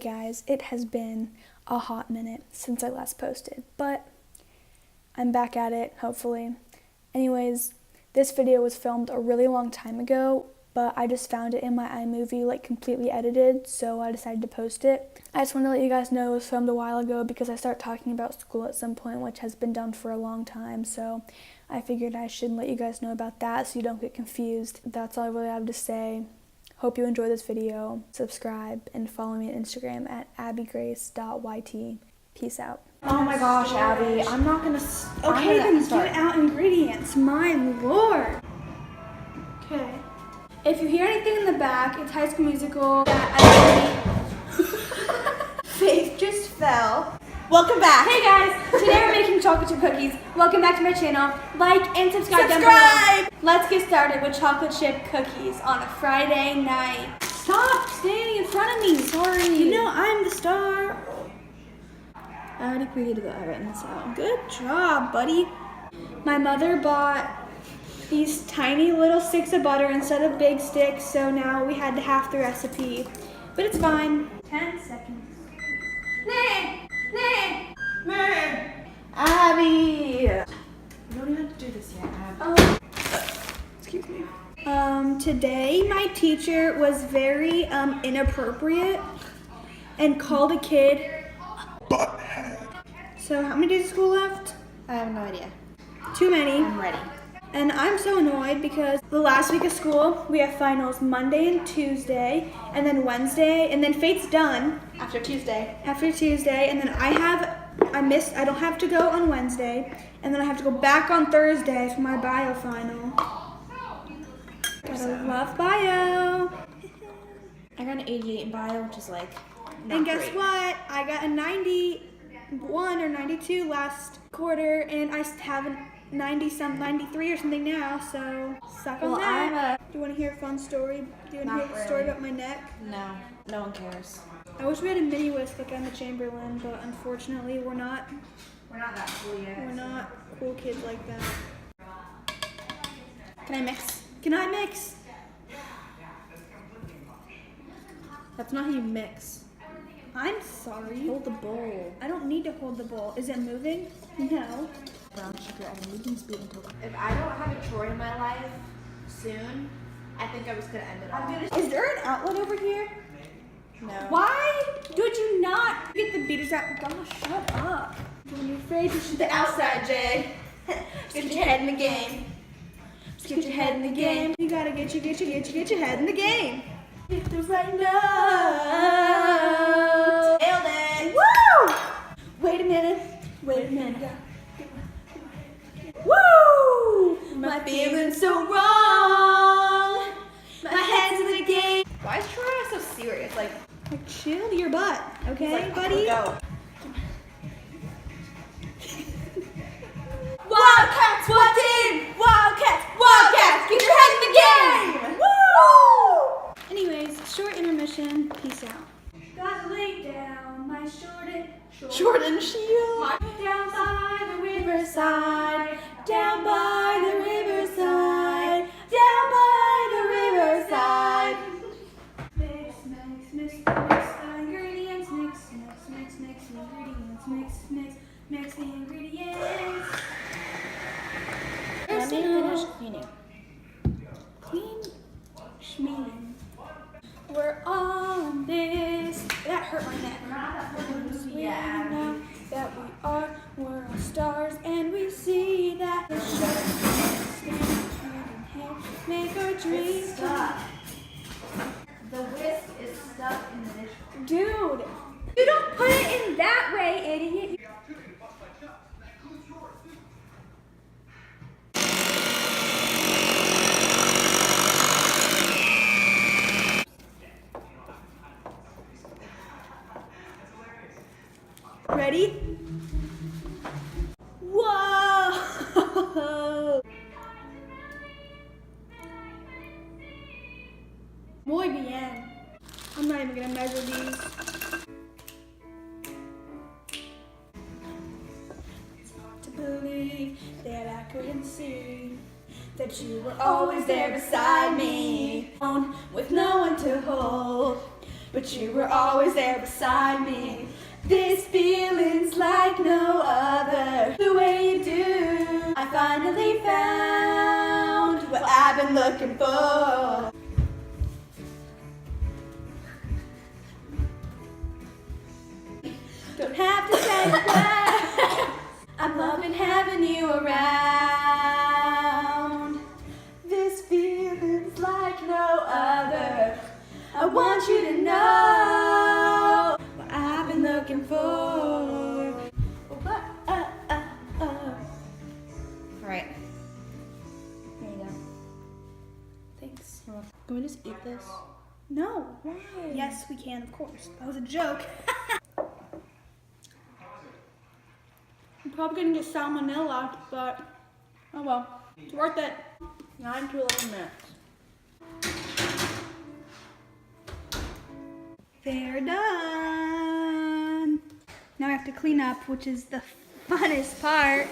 guys, it has been a hot minute since I last posted, but I'm back at it, hopefully. Anyways, this video was filmed a really long time ago, but I just found it in my iMovie like completely edited, so I decided to post it. I just want to let you guys know it was filmed a while ago because I start talking about school at some point, which has been done for a long time, so I figured I should let you guys know about that so you don't get confused. That's all I really have to say. Hope you enjoy this video. Subscribe and follow me on Instagram at abbygrace.yt. Peace out. Oh my gosh, Abby, I'm not gonna. Okay, then get out ingredients. My lord. Okay. If you hear anything in the back, it's High School Musical. Faith just fell. Welcome back. Hey guys, today we're making chocolate chip cookies. Welcome back to my channel. Like and subscribe down below. Let's get started with chocolate chip cookies on a Friday night. Stop standing in front of me. Sorry. You know I'm the star. I already created that written, so Good job, buddy. My mother bought these tiny little sticks of butter instead of big sticks, so now we had to half the recipe. But it's fine. 10 seconds. Abby! You don't even have to do this yet, Abby. Excuse me. Today my teacher was very inappropriate and called a kid butthead. So how many days of school left? I have no idea. Too many. I'm ready. And I'm so annoyed because the last week of school, we have finals Monday and Tuesday, and then Wednesday, and then Fate's done. After Tuesday, And then I don't have to go on Wednesday, and then I have to go back on Thursday for my bio final. Gotta love bio. I got an 88 in bio, which is like not And guess great. what? I got a 91 or 92 last quarter, and I have a 93 or something now, so suck on Well, that. Do you want to hear a fun story? Do you want to Not hear the story really. about my neck? No one cares. I wish we had a mini whisk like Emma Chamberlain, but unfortunately we're not that cool yet. we're not cool kids like that. Can I mix? Can I mix? That's not how you mix. I'm sorry. Hold the bowl. I don't need to hold the bowl. Is it moving? No. Brown sugar at a moving speed until. If I don't have a chore in my life soon, I think I was gonna end it all. Is there an outlet over here? No. Why did you not get the beaters out? Gosh, shut up. When you're afraid to shoot The outside, Jay. Get your head in the game. Just get your head in the game. You gotta get your head in the game. Hit the right note. Nailed it. Woo! Wait a minute. Woo! My feeling's so wrong. My head's in the game. Why is Troy so serious? Like Chill your butt, okay, like, buddy? Go. Wildcats, what team? Wildcats, get your head in the game. Woo! Anyways, short intermission. Peace out. Gotta lay down my Jordan Shield. down by the riverside, down by the riverside, down by the riverside. Mix the ingredients, mix the ingredients. Let me finish cleaning. Clean schmealing. We're on this. That hurt my neck. Yeah. Now that we're all stars, and we see that the show make our dreams. The whisk is stuck in the dish. Dude, you don't put it in that way, idiot. Ready? Whoa! Muy bien. I'm not even gonna measure these. To believe that I couldn't see that you were always there beside me, with no one to hold. but you were always there beside me. This feeling's like no other, the way you do. I finally found what I've been looking for. Don't have to say goodbye. I'm loving having you around. This feeling's like no other. I want you to know what I've been looking for. Alright. Here you go. Thanks. Can we just eat this? No. Why? Yes, we can, of course. That was a joke. I'm probably gonna get salmonella, but oh well. It's worth it. 9 to 11 minutes. They're done. Now I have to clean up, which is the funnest part.